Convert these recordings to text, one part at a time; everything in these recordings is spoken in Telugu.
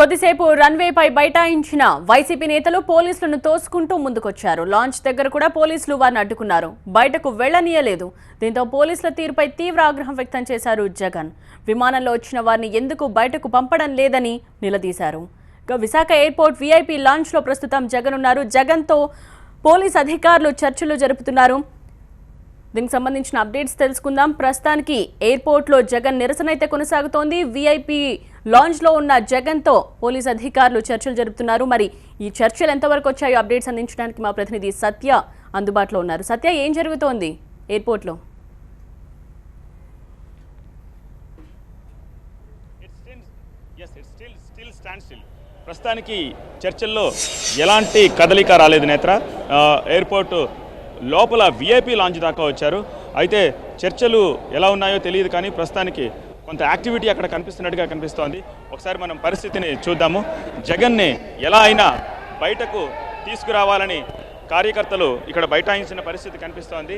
కొద్దిసేపు రన్వేపై బైఠాయించిన వైసీపీ నేతలు పోలీసులను తోసుకుంటూ ముందుకొచ్చారు. లాంచ్ దగ్గర కూడా పోలీసులు వారిని అడ్డుకున్నారు. బయటకు వెళ్లనీయలేదు. దీంతో పోలీసుల తీరుపై తీవ్ర ఆగ్రహం వ్యక్తం చేశారు జగన్. విమానంలో వచ్చిన వారిని ఎందుకు బయటకు పంపడం లేదని నిలదీశారు. విశాఖ ఎయిర్పోర్ట్ వీఐపీ లాంచ్ లో ప్రస్తుతం జగన్ ఉన్నారు. జగన్తో పోలీస్ అధికారులు చర్చలు జరుపుతున్నారు. దీనికి సంబంధించిన అప్డేట్స్ తెలుసుకుందాం. ప్రస్తుతానికి ఎయిర్పోర్ట్ లో జగన్ నిరసన అయితే కొనసాగుతోంది. వీఐపీ లాంచ్ లో ఉన్న జగన్ తో పోలీస్ అధికారులు చర్చలు జరుపుతున్నారు. మరి ఈ చర్చలు ఎంతవరకు వచ్చాయో అప్డేట్స్ అందించడానికి మా ప్రతినిధి సత్య అందుబాటులో ఉన్నారు. సత్య, ఏం జరుగుతోంది ఎయిర్పోర్ట్ లో? ప్రస్తుతానికి చర్చల్లో ఎలాంటి కదలిక రాలేదు నేత్ర. ఎయిర్పోర్టు లోపల వీఐపీ లాంచ్ దాకా వచ్చారు. అయితే చర్చలు ఎలా ఉన్నాయో తెలియదు, కానీ ప్రస్తుతానికి కొంత యాక్టివిటీ అక్కడ కనిపిస్తున్నట్టుగా కనిపిస్తోంది. ఒకసారి మనం పరిస్థితిని చూద్దాము. జగన్ని ఎలా అయినా బయటకు తీసుకురావాలని కార్యకర్తలు ఇక్కడ బైఠాయించిన పరిస్థితి కనిపిస్తోంది.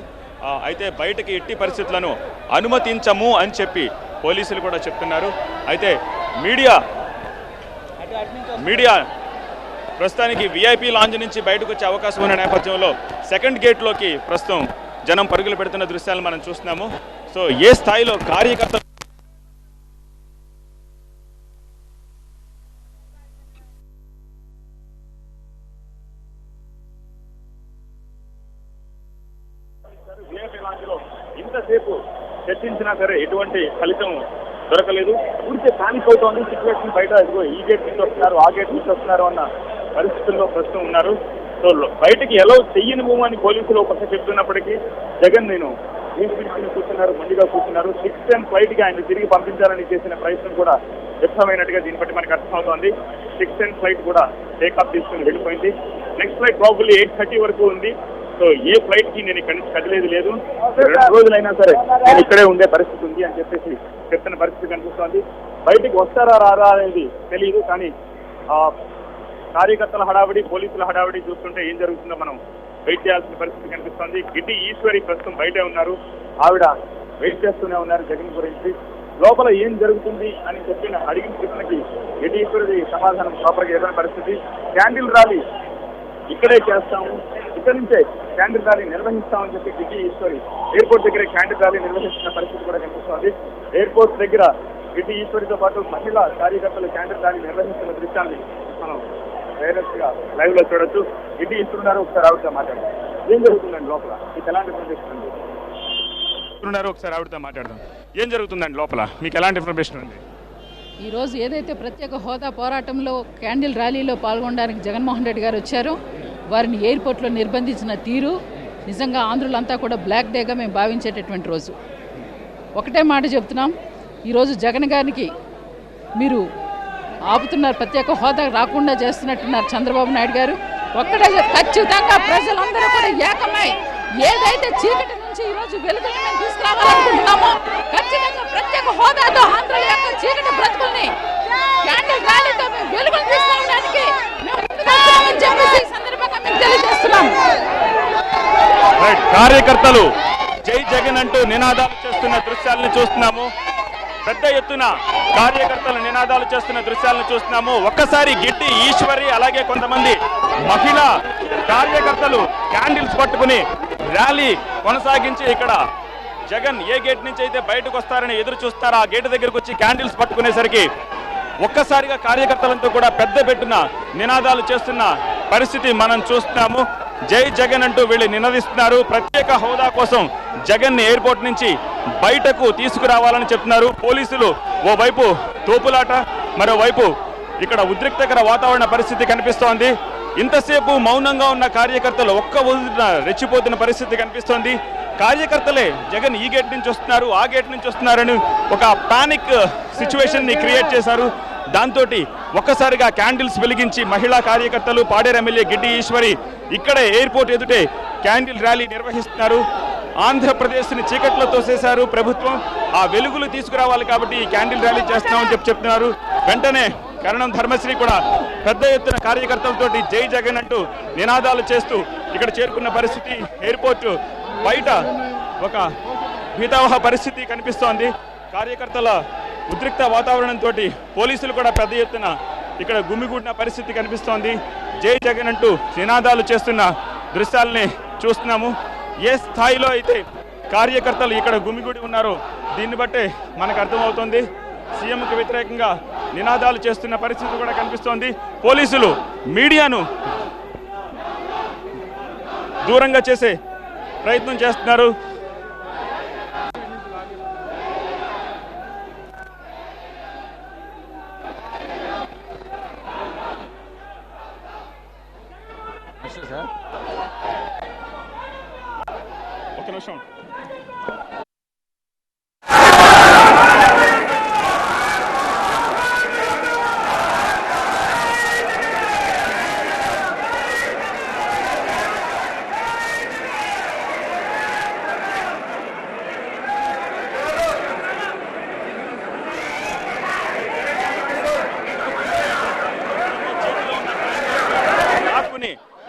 అయితే బయటకి ఎట్టి పరిస్థితులను అనుమతించము అని చెప్పి పోలీసులు కూడా చెప్తున్నారు. అయితే మీడియా ప్రస్తుతానికి వీఐపీ లాంజ్ నుంచి బయటకు వచ్చే అవకాశం ఉన్న నేపథ్యంలో సెకండ్ గేట్లోకి ప్రస్తుతం జనం పరుగులు పెడుతున్న దృశ్యాలను మనం చూస్తున్నాము. సో ఏ స్థాయిలో కార్యకర్తలు వీఐపీ లాంజ్లో ఇంతసేపు చర్చించినా సరే ఎటువంటి ఫలితం దొరకలేదు. ఊరికే పానిక్ అవుతోంది సిచ్యువేషన్. బయట ఈ గేట్ నుంచి వస్తున్నారు, ఆ గేట్ నుంచి వస్తున్నారు అన్న పరిస్థితుల్లో ప్రస్తుతం ఉన్నారు. సో బయటకి ఎలా చెయ్యను అని పోలీసులు ఒక పక్క చెప్తున్నప్పటికీ జగన్ నేను కూర్చున్నారు, మండిగా కూర్చున్నారు. 6:10 ఫ్లైట్కి ఆయన తిరిగి పంపించాలని చేసిన ప్రయత్నం కూడా వ్యర్థమైనట్టుగా దీన్ని బట్టి మనకు అర్థమవుతోంది. 6:10 ఫ్లైట్ కూడా టేకాఫ్ తీసుకుని వెళ్ళిపోయింది. నెక్స్ట్ ఫ్లైట్ ప్రాబబ్లీ 8:30 వరకు ఉంది. సో ఏ ఫ్లైట్ కి నేను ఇక్కడి నుంచి కదిలేదు లేదు, 2 రోజులైనా సరే నేను ఇక్కడే ఉండే పరిస్థితి ఉంది అని చెప్పేసి చెప్తున్న పరిస్థితి కనిపిస్తోంది. బయటికి వస్తారా రారా అనేది తెలియదు, కానీ కార్యకర్తల హడావిడి, పోలీసుల హడావిడి చూస్తుంటే ఏం జరుగుతుందో మనం వెయిట్ చేయాల్సిన పరిస్థితి కనిపిస్తోంది. గిడ్డి ఈశ్వరి ప్రస్తుతం బయటే ఉన్నారు. ఆవిడ వెయిట్ చేస్తూనే ఉన్నారు జగన్ గురించి. లోపల ఏం జరుగుతుంది అని అడిగిన ప్రశ్నకి గిడ్డి ఈశ్వరి సమాధానం ప్రాపర్గా ఏదైనా పరిస్థితి. క్యాండిల్ ర్యాలీ ఇక్కడే చేస్తాము, ఇక్కడి నుంచే క్యాండిల్ ర్యాలీ నిర్వహిస్తామని చెప్పి గిడ్డి ఈశ్వరి ఎయిర్పోర్ట్ దగ్గర క్యాండిల్ ర్యాలీ నిర్వహిస్తున్న పరిస్థితి కూడా కనిపిస్తోంది. ఎయిర్పోర్ట్ దగ్గర గిడ్డి ఈశ్వరితో పాటు మహిళా కార్యకర్తలు క్యాండిల్ ర్యాలీ నిర్వహిస్తున్న దృశ్యాన్ని మనం డైరెక్ట్ గా లైవ్ లో చూడొచ్చు. గిడ్డి ఈశ్వరున్నారు, ఒకసారి ఆవిడతో మాట్లాడదాం. ఏం జరుగుతుందండి లోపల? మీకు ఎలాంటి ఇన్ఫర్మేషన్ ఉంది? ఒకసారి ఆవిడతో మాట్లాడదాం. ఏం జరుగుతుందండి లోపల, మీకు ఎలాంటి ఇన్ఫర్మేషన్ ఉంది? ఈరోజు ఏదైతే ప్రత్యేక హోదా పోరాటంలో క్యాండిల్ ర్యాలీలో పాల్గొనడానికి జగన్మోహన్ రెడ్డి గారు వచ్చారో వారిని ఎయిర్పోర్ట్లో నిర్బంధించిన తీరు నిజంగా ఆంధ్రులంతా కూడా బ్లాక్ డేగా మేము భావించేటటువంటి రోజు. ఒకటే మాట చెప్తున్నాం, ఈరోజు జగన్ గారికి మీరు ఆపుతున్నారు, ప్రత్యేక హోదా రాకుండా చేస్తున్నట్టున్నారు చంద్రబాబు నాయుడు గారు. ఒక్కటే ఖచ్చితంగా ప్రజలందరూ కూడా ఏకమై ఏదైతే చీకటి నుంచి ఈరోజు వెలుగుని మేము తీసుకురావాలనుకుంటున్నామో ఖచ్చితంగా ప్రత్యేక హోదాతో ఆంధ్రుల యొక్క చీకటి బ్రతుకుల్ని క్యాండిల్ ర్యాలీతో మేము వెలుగులు తీసుకురావడానికి మేము చెప్పేసి ఈ సందర్భంగా మేము తెలియజేస్తున్నాం. కార్యకర్తలు జై జగన్ అంటూ నినాదాలు చేస్తున్న దృశ్యాలను చూస్తున్నాము. పెద్ద ఎత్తున కార్యకర్తలు నినాదాలు చేస్తున్న దృశ్యాలను చూస్తున్నాము. ఒక్కసారి గిడ్డి ఈశ్వరి అలాగే కొంతమంది మహిళా కార్యకర్తలు క్యాండిల్స్ పట్టుకుని ర్యాలీ కొనసాగించి ఇక్కడ జగన్ ఏ గేట్ నుంచి అయితే బయటకు వస్తారని ఎదురు చూస్తారో ఆ గేటు దగ్గరకు వచ్చి క్యాండిల్స్ పట్టుకునేసరికి ఒక్కసారిగా కార్యకర్తలంతా కూడా పెద్ద పెట్టున నినాదాలు చేస్తున్న పరిస్థితి మనం చూస్తున్నాము. జై జగన్ అంటూ వీళ్ళు నినదిస్తున్నారు. ప్రత్యేక హోదా కోసం జగన్ ఎయిర్పోర్ట్ నుంచి బయటకు తీసుకురావాలని చెప్తున్నారు. పోలీసులు ఓవైపు తోపులాట, మరోవైపు ఇక్కడ ఉద్రిక్తకర వాతావరణ పరిస్థితి కనిపిస్తోంది. ఇంతసేపు మౌనంగా ఉన్న కార్యకర్తలు ఒక్క ఊరిన రెచ్చిపోతున్న పరిస్థితి కనిపిస్తోంది. కార్యకర్తలే జగన్ ఈ గేట్ నుంచి వస్తున్నారు, ఆ గేట్ నుంచి వస్తున్నారని ఒక పానిక్ సిచ్యువేషన్ ని క్రియేట్ చేశారు. దాంతో ఒక్కసారిగా క్యాండిల్స్ వెలిగించి మహిళా కార్యకర్తలు, పాడేరు ఎమ్మెల్యే గిడ్డి ఈశ్వరి ఇక్కడే ఎయిర్పోర్ట్ ఎదుటే క్యాండిల్ ర్యాలీ నిర్వహిస్తున్నారు. ఆంధ్రప్రదేశ్ని చీకట్లో తోసేశారు ప్రభుత్వం, ఆ వెలుగులు తీసుకురావాలి కాబట్టి ఈ క్యాండిల్ ర్యాలీ చేస్తున్నామని చెప్తున్నారు. వెంటనే కరణం ధర్మశ్రీ కూడా పెద్ద ఎత్తున కార్యకర్తలతోటి జై జగన్ అంటూ నినాదాలు చేస్తూ ఇక్కడ చేరుకున్న పరిస్థితి. ఎయిర్పోర్టు బయట ఒక భీతావహ పరిస్థితి కనిపిస్తోంది. కార్యకర్తల ఉద్రిక్త వాతావరణంతో పోలీసులు కూడా పెద్ద ఎత్తున ఇక్కడ గుమిగూడిన పరిస్థితి కనిపిస్తోంది. జై జగన్ అంటూ నినాదాలు చేస్తున్న దృశ్యాలని చూస్తున్నాము. ఏ స్థాయిలో అయితే కార్యకర్తలు ఇక్కడ గుమిగూడి ఉన్నారో దీన్ని బట్టే మనకు అర్థమవుతోంది. సీఎంకు వ్యతిరేకంగా నినాదాలు చేస్తున్న పరిస్థితి కూడా కనిపిస్తోంది. పోలీసులు మీడియాను దూరంగా చేసే ప్రయత్నం చేస్తున్నారు. ఒక నిమిషం.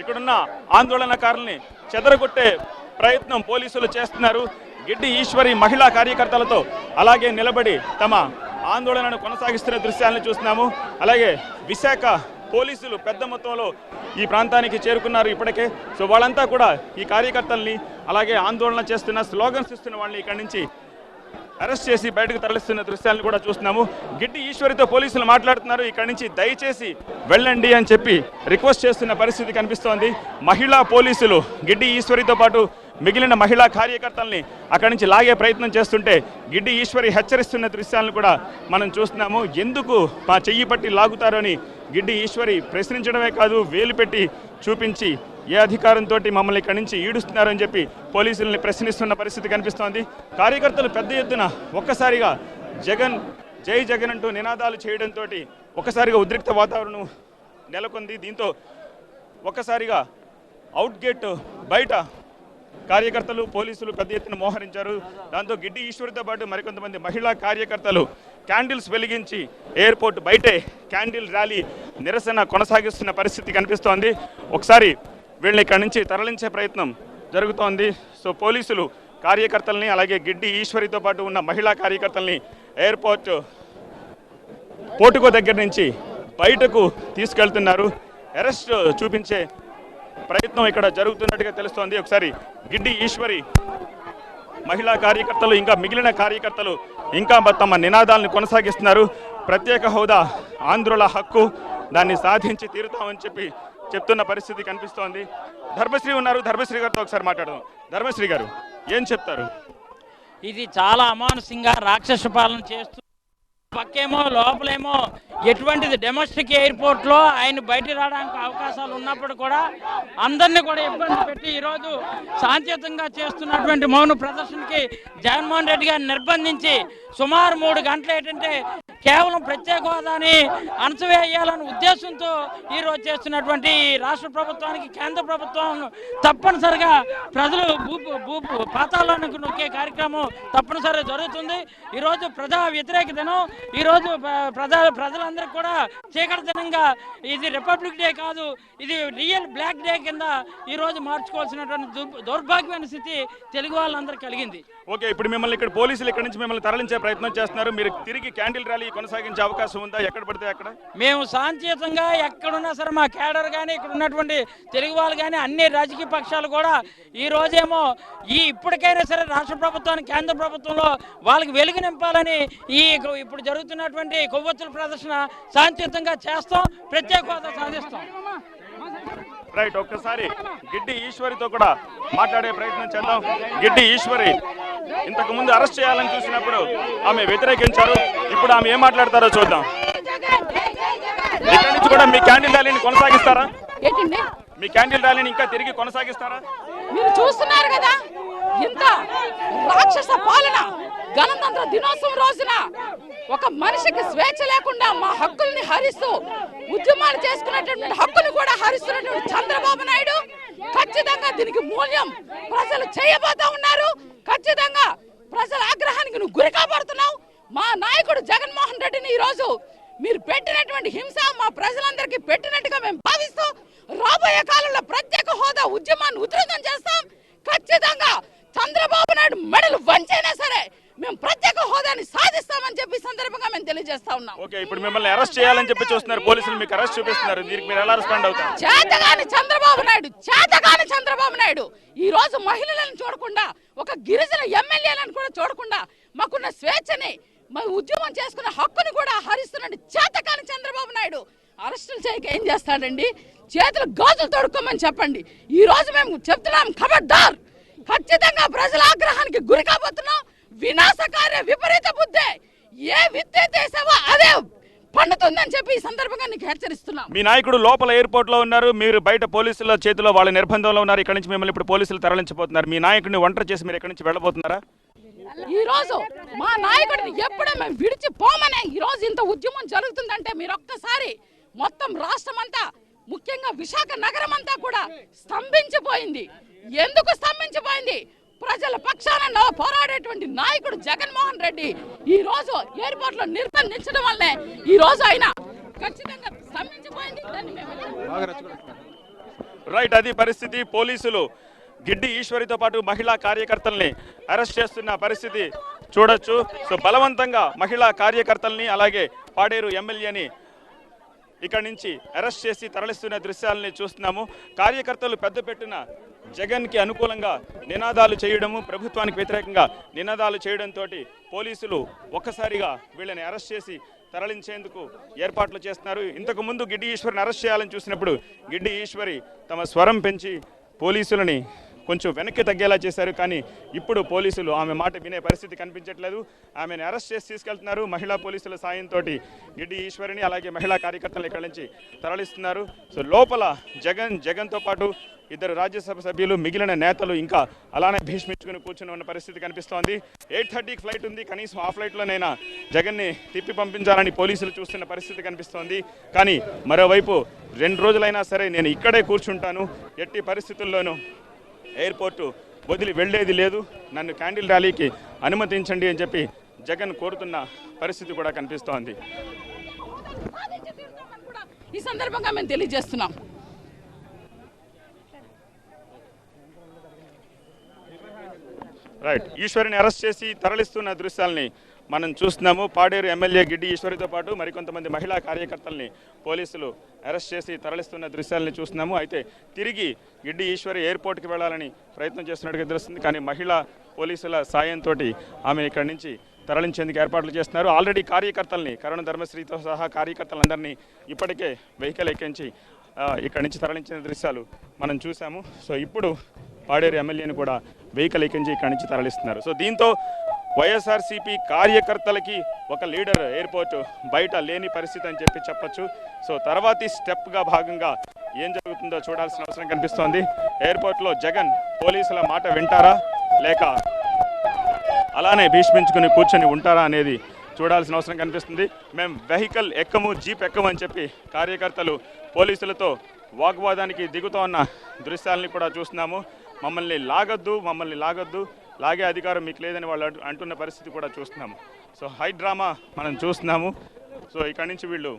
ఇక్కడున్న ఆందోళనకారుల్ని చెదరగొట్టే ప్రయత్నం పోలీసులు చేస్తున్నారు. గిడ్డి ఈశ్వరి మహిళా కార్యకర్తలతో అలాగే నిలబడి తమ ఆందోళనను కొనసాగిస్తున్న దృశ్యాలను చూస్తున్నాము. అలాగే విశాఖ పోలీసులు పెద్ద మొత్తంలో ఈ ప్రాంతానికి చేరుకున్నారు ఇప్పటికే. సో వాళ్ళంతా కూడా ఈ కార్యకర్తల్ని అలాగే ఆందోళన చేస్తున్న స్లోగన్స్ ఇస్తున్న వాళ్ళని ఇక్కడి నుంచి అరెస్ట్ చేసి బయటకు తరలిస్తున్న దృశ్యాలను కూడా చూస్తున్నాము. గిడ్డి ఈశ్వరితో పోలీసులు మాట్లాడుతున్నారు. ఇక్కడి నుంచి దయచేసి వెళ్ళండి అని చెప్పి రిక్వెస్ట్ చేస్తున్న పరిస్థితి కనిపిస్తోంది. మహిళా పోలీసులు గిడ్డి ఈశ్వరితో పాటు మిగిలిన మహిళా కార్యకర్తల్ని అక్కడి నుంచి లాగే ప్రయత్నం చేస్తుంటే గిడ్డి ఈశ్వరి హెచ్చరిస్తున్న దృశ్యాలను కూడా మనం చూస్తున్నాము. ఎందుకు మా చెయ్యి పట్టి లాగుతారని గిడ్డి ఈశ్వరి ప్రశ్నించడమే కాదు, వేలు పెట్టి చూపించి ఏ అధికారంతో మమ్మల్ని ఇక్కడి నుంచి ఈడుస్తున్నారని చెప్పి పోలీసుల్ని ప్రశ్నిస్తున్న పరిస్థితి కనిపిస్తోంది. కార్యకర్తలు పెద్ద ఎత్తున ఒక్కసారిగా జగన్ జై జగన్ అంటూ నినాదాలు చేయడంతో ఒక్కసారిగా ఉద్రిక్త వాతావరణం నెలకొంది. దీంతో ఒక్కసారిగా అవుట్ గేట్ బయట కార్యకర్తలు పోలీసులు పెద్ద ఎత్తున మోహరించారు. దాంతో గిడ్డి ఈశ్వరితో పాటు మరికొంతమంది మహిళా కార్యకర్తలు క్యాండిల్స్ వెలిగించి ఎయిర్పోర్ట్ బయటే క్యాండిల్ ర్యాలీ నిరసన కొనసాగిస్తున్న పరిస్థితి కనిపిస్తోంది. ఒకసారి వీళ్ళని ఇక్కడి నుంచి తరలించే ప్రయత్నం జరుగుతోంది. సో పోలీసులు కార్యకర్తల్ని అలాగే గిడ్డి ఈశ్వరితో పాటు ఉన్న మహిళా కార్యకర్తల్ని ఎయిర్పోర్ట్ పోర్టుకో దగ్గర నుంచి బయటకు తీసుకెళ్తున్నారు. అరెస్ట్ చూపించే ప్రయత్నం ఇక్కడ జరుగుతున్నట్టుగా తెలుస్తోంది. ఒకసారి గిడ్డి ఈశ్వరి మహిళా కార్యకర్తలు ఇంకా మిగిలిన కార్యకర్తలు ఇంకా తమ నినాదాలను కొనసాగిస్తున్నారు. ప్రత్యేక హోదా ఆంధ్రుల హక్కు, దాన్ని సాధించి తీరుతామని చెప్పి చెప్తున్న పరిస్థితి కనిపిస్తోంది. ధర్మశ్రీ ఉన్నారు, ధర్మశ్రీ గారితో ఒకసారి మాట్లాడదాం. ధర్మశ్రీ గారు ఏం చెప్తారు? ఇది చాలా అమానుషంగా రాక్షస పాలన చేస్తూ పక్కేమో లోపలేమో ఎటువంటిది డొమెస్టిక్ ఎయిర్పోర్ట్లో ఆయన బయట రావడానికి అవకాశాలు ఉన్నప్పుడు కూడా అందరినీ కూడా ఇబ్బంది పెట్టి ఈరోజు శాంతియుతంగా చేస్తున్నటువంటి మౌన ప్రదర్శనకి జగన్మోహన్ రెడ్డి గారిని నిర్బంధించి సుమారు 3 గంటలు ఏంటంటే కేవలం ప్రత్యేక హోదాని అణచివేయాలనే ఉద్దేశంతో ఈరోజు చేస్తున్నటువంటి రాష్ట్ర ప్రభుత్వానికి కేంద్ర ప్రభుత్వం తప్పనిసరిగా ప్రజలు పాతాళానికి నొక్కే కార్యక్రమం తప్పనిసరిగా జరుగుతుంది. ఈరోజు ప్రజా వ్యతిరేక దినం, ఈరోజు ప్రజలందరికీ కూడా చీకటి దినంగా ఇది రిపబ్లిక్ డే కాదు, ఇది రియల్ బ్లాక్ డే కింద ఈరోజు మార్చుకోవాల్సినటువంటి దౌర్భాగ్యమైన స్థితి తెలుగు వాళ్ళందరికీ కలిగింది. ఓకే, ఇప్పుడు మిమ్మల్ని ఇక్కడ పోలీసులు ఇక్కడ నుంచి మిమ్మల్ని తరలించే ప్రయత్నం చేస్తున్నారు. మీరు తిరిగి క్యాండిల్ ర్యాలీ కొనసాగించే అవకాశం ఉందా? ఎక్కడ పడితే అక్కడ మేము శాంతియుతంగా ఎక్కడున్నా సరే మా కేడర్ కానీ ఇక్కడ ఉన్నటువంటి తెలుగు వాళ్ళు కానీ అన్ని రాజకీయ పక్షాలు కూడా ఈ రోజేమో ఇప్పటికైనా సరే రాష్ట్ర ప్రభుత్వానికి కేంద్ర ప్రభుత్వంలో వాళ్ళకి వెలుగు నింపాలని ఇప్పుడు జరుగుతున్నటువంటి కొవ్వొత్తుల ప్రదర్శన శాంతియుతంగా చేస్తాం, ప్రత్యేక హోదా సాధిస్తాం. రైట్, ఒక్కసారి గిడ్డి ఈశ్వరితో కూడా మాట్లాడే ప్రయత్నం చేద్దాం. గిడ్డి ఈశ్వరి ఇంతకు ముందు అరెస్ట్ చేయాలని చూసినప్పుడు ఆమె వ్యతిరేకించారు. ఇప్పుడు ఆమె ఏం మాట్లాడతారో చూద్దాం. ఇక్కడి నుంచి కూడా మీ క్యాండిల్ ర్యాలీని కొనసాగిస్తారా? మీ క్యాండిల్ ర్యాలీని ఇంకా తిరిగి కొనసాగిస్తారా? మీరు చూస్తున్నారు కదా, ఇంత రాక్షస పాలన. గణతంత్ర దినోత్సవం రోజున ఒక మనిషికి స్వేచ్ఛ లేకుండా మా హక్కుల్ని హరిస్తూ ఉద్యమాలు చేసుకునేటటువంటి హక్కులు కూడా హరిస్తున్నటువంటి చంద్రబాబు నాయుడు ఖచ్చితంగా దీనికి మూల్యం ప్రజలు చేయబోతా ఉన్నారు. ఖచ్చితంగా ప్రజల ఆగ్రహానికి నువ్వు గురి కాబడుతున్నావు. మా నాయకుడు జగన్మోహన్ రెడ్డిని ఈ రోజు మీరు పెట్టినటువంటి హింస మా ప్రజలందరికీ పెట్టినట్టుగా మేము భావిస్తూ రాబోయే కాలంలో ప్రత్యేక హోదా ఉద్యమాన్ని ఉధృతం చేస్తాం. ఖచ్చితంగా చంద్రబాబు నాయుడు మెడలు వంచైనా సరే మేము ప్రత్యేక హోదాని సాధిస్తామని చెప్పి సందర్భంగా మేము తెలియజేస్తా ఉన్నాం. ఓకే, ఇప్పుడు మిమ్మల్ని అరెస్ట్ చేయాలని చెప్పి చూస్తున్నారు పోలీసులు, మీకు అరెస్ట్ చూపిస్తున్నారు, దీనికి మీరు ఎలా రెస్పాండ్ అవుతారు? చేతగాని చంద్రబాబు నాయుడు ఈ రోజు మహిళలను చూడకుండా, ఒక గిరిజన ఎమ్మెల్యేలను కూడా చూడకుండా, మాకున్న స్వేచ్ఛని, మా ఉద్యమం చేసుకున్న హక్కుని కూడా హరిస్తున్నాడు చేతకాని చంద్రబాబు నాయుడు. అరెస్టులు చేయక ఏం చేస్తాడండి? చేతులు గాజులు తొడుక్కోమని చెప్పండి. ఈ రోజు మేము చెప్తున్నాం, ఖబర్దార్, ఖచ్చితంగా ప్రజల ఆగ్రహానికి గురి కాబోతున్నాం. వినాశకార్య విపరీత బుద్ధి, ఏ విత్తే చేసావో అదే పండుతుందని చెప్పి ఈ సందర్భంగా నీకు హెచ్చరిస్తున్నాం. మీ నాయకుడు లోపల ఎయిర్పోర్ట్ లో ఉన్నారు, మీరు బయట పోలీసుల చేతిలో వాళ్ళ నిర్బంధంలో ఉన్నారు. ఇక్కడ నుంచి మిమ్మల్ని ఇప్పుడు పోలీసులు తరలించబోతున్నారు. మీ నాయకుడిని ఒంటరి చేసి మీరు ఇక్కడ నుంచి వెళ్ళబోతున్నారా? ఈ రోజు మా నాయకుడిని ఎప్పుడూ మేము విడిచిపోమనే ఈ రోజు ఇంత ఉద్యమం జరుగుతుందంటే మీరు ఒక్కసారి మొత్తం రాష్ట్రం అంతా, ముఖ్యంగా విశాఖ నగరం అంతా కూడా స్తంభించిపోయింది. ఎందుకు స్తంభించిపోయింది? ప్రజల పక్షాన పోరాడేటువంటి నాయకుడు జగన్మోహన్ రెడ్డి ఈ రోజు ఎయిర్పోర్ట్ లో నిర్బంధించడం వల్లే ఈ రోజు ఆయన ఖచ్చితంగా స్తంభించిపోయింది. రైట్, అది పరిస్థితి. పోలీసులు గిడ్డి ఈశ్వరితో పాటు మహిళా కార్యకర్తల్ని అరెస్ట్ చేస్తున్న పరిస్థితి చూడొచ్చు. సో బలవంతంగా మహిళా కార్యకర్తల్ని అలాగే పాడేరు ఎమ్మెల్యేని ఇక్కడ నుంచి అరెస్ట్ చేసి తరలిస్తున్న దృశ్యాలని చూస్తున్నాము. కార్యకర్తలు పెద్ద పెట్టిన జగన్కి అనుకూలంగా నినాదాలు చేయడము, ప్రభుత్వానికి వ్యతిరేకంగా నినాదాలు చేయడంతో పోలీసులు ఒక్కసారిగా వీళ్ళని అరెస్ట్ చేసి తరలించేందుకు ఏర్పాట్లు చేస్తున్నారు. ఇంతకు ముందు గిడ్డి ఈశ్వరిని అరెస్ట్ చేయాలని చూసినప్పుడు గిడ్డి ఈశ్వరి తమ స్వరం పెంచి పోలీసులని కొంచెం వెనక్కి తగ్గేలా చేశారు. కానీ ఇప్పుడు పోలీసులు ఆమె మాట వినే పరిస్థితి కనిపించట్లేదు. ఆమెను అరెస్ట్ చేసి తీసుకెళ్తున్నారు. మహిళా పోలీసుల సాయంతో గిడ్డి ఈశ్వరిని అలాగే మహిళా కార్యకర్తలు ఇక్కడి నుంచి తరలిస్తున్నారు. సో లోపల జగన్తో పాటు ఇద్దరు రాజ్యసభ సభ్యులు, మిగిలిన నేతలు ఇంకా అలానే భీష్మించుకుని కూర్చుని ఉన్న పరిస్థితి కనిపిస్తోంది. 8:30కి ఫ్లైట్ ఉంది. కనీసం ఆ ఫ్లైట్లోనైనా జగన్ని తిప్పి పంపించాలని పోలీసులు చూస్తున్న పరిస్థితి కనిపిస్తోంది. కానీ మరోవైపు 2 రోజులైనా సరే నేను ఇక్కడే కూర్చుంటాను, ఎట్టి పరిస్థితుల్లోనూ ఎయిర్పోర్టు వదిలి వెళ్లేది లేదు, నన్ను క్యాండిల్ ర్యాలీకి అనుమతించండి అని చెప్పి జగన్ కోరుతున్న పరిస్థితి కూడా కనిపిస్తోంది. ఈ సందర్భంగా మేము తెలియజేస్తున్నాం. రైట్, ఈశ్వరిని అరెస్ట్ చేసి తరలిస్తున్న దృశ్యాలని మనం చూస్తున్నాము. పాడేరు ఎమ్మెల్యే గిడ్డి ఈశ్వరితో పాటు మరికొంతమంది మహిళా కార్యకర్తల్ని పోలీసులు అరెస్ట్ చేసి తరలిస్తున్న దృశ్యాలని చూస్తున్నాము. అయితే తిరిగి గిడ్డి ఈశ్వరి ఎయిర్పోర్ట్కి వెళ్ళాలని ప్రయత్నం చేస్తున్నట్టుగా తెలుస్తుంది. కానీ మహిళా పోలీసుల సాయంతో ఆమె ఇక్కడి నుంచి తరలించేందుకు ఏర్పాట్లు చేస్తున్నారు. ఆల్రెడీ కార్యకర్తల్ని, కరుణ ధర్మశ్రీతో సహా కార్యకర్తలందరినీ ఇప్పటికే వెహికల్ ఎక్కించి ఇక్కడి నుంచి తరలించిన దృశ్యాలు మనం చూసాము. సో ఇప్పుడు పాడేరు ఎమ్మెల్యేని కూడా వెహికల్ ఎక్కించి ఇక్కడి నుంచి తరలిస్తున్నారు. సో దీంతో వైఎస్ఆర్సీపీ కార్యకర్తలకి ఒక లీడర్ ఎయిర్పోర్ట్ బయట లేని పరిస్థితి అని చెప్పచ్చు. సో తర్వాతి స్టెప్గా భాగంగా ఏం జరుగుతుందో చూడాల్సిన అవసరం కనిపిస్తోంది. ఎయిర్పోర్ట్లో జగన్ పోలీసుల మాట వింటారా లేక అలానే భీష్మించుకుని కూర్చొని ఉంటారా అనేది చూడాల్సిన అవసరం కనిపిస్తుంది. మేము వెహికల్ ఎక్కము, జీప్ ఎక్కము అని చెప్పి కార్యకర్తలు పోలీసులతో వాగ్వాదానికి దిగుతూ ఉన్న దృశ్యాలని కూడా చూస్తున్నాము. మమ్మల్ని లాగొద్దు, లాగే అధికారం మీకు లేదని వాళ్ళు అంటున్న పరిస్థితి కూడా చూస్తున్నాము. సో హై డ్రామా మనం చూస్తున్నాము. సో ఇక్కడి నుంచి వీళ్ళు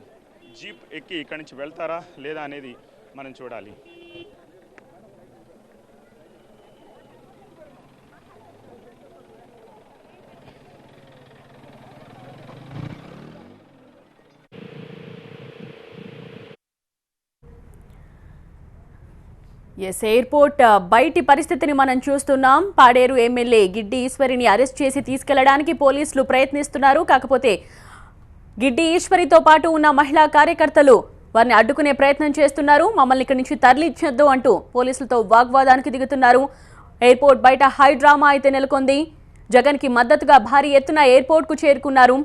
జీప్ ఎక్కి ఇక్కడి నుంచి వెళ్తారా లేదా అనేది మనం చూడాలి. ఎస్, ఎయిర్పోర్ట్ బయటి పరిస్థితిని మనం చూస్తున్నాం. పాడేరు ఎమ్మెల్యే గిడ్డి ఈశ్వరిని అరెస్ట్ చేసి తీసుకెళ్లడానికి పోలీసులు ప్రయత్నిస్తున్నారు. కాకపోతే గిడ్డి ఈశ్వరితో పాటు ఉన్న మహిళా కార్యకర్తలు వారిని అడ్డుకునే ప్రయత్నం చేస్తున్నారు. మమ్మల్ని ఇక్కడి నుంచి తరలించొద్దు అంటూ పోలీసులతో వాగ్వాదానికి దిగుతున్నారు. ఎయిర్పోర్ట్ బయట హై డ్రామా అయితే నెలకొంది. జగన్కి మద్దతుగా భారీ ఎత్తున ఎయిర్పోర్ట్కు చేరుకున్నారు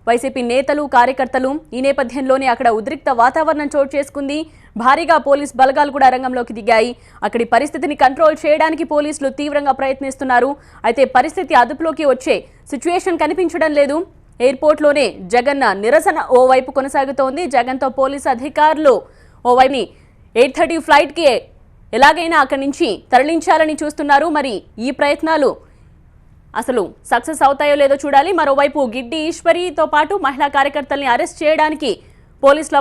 వైసీపీ నేతలు, కార్యకర్తలు. ఈ నేపథ్యంలోనే అక్కడ ఉద్రిక్త వాతావరణం చోటు చేసుకుంది. భారీగా పోలీస్ బలగాలు కూడా రంగంలోకి దిగాయి. అక్కడి పరిస్థితిని కంట్రోల్ చేయడానికి పోలీసులు తీవ్రంగా ప్రయత్నిస్తున్నారు. అయితే పరిస్థితి అదుపులోకి వచ్చే సిచ్యువేషన్ కనిపించడం లేదు. ఎయిర్పోర్ట్లోనే జగన్ నిరసన ఓవైపు కొనసాగుతోంది. జగన్తో పోలీసు అధికారులు ఓవైపుని 8:30 ఫ్లైట్కి ఎలాగైనా అక్కడి నుంచి తరలించాలని చూస్తున్నారు. మరి ఈ ప్రయత్నాలు అసలు సక్సెస్ అవుతాయో లేదో చూడాలి. మరోవైపు గిడ్డి ఈశ్వరితో పాటు మహిళా కార్యకర్తల్ని అరెస్ట్ చేయడానికి పోలీసుల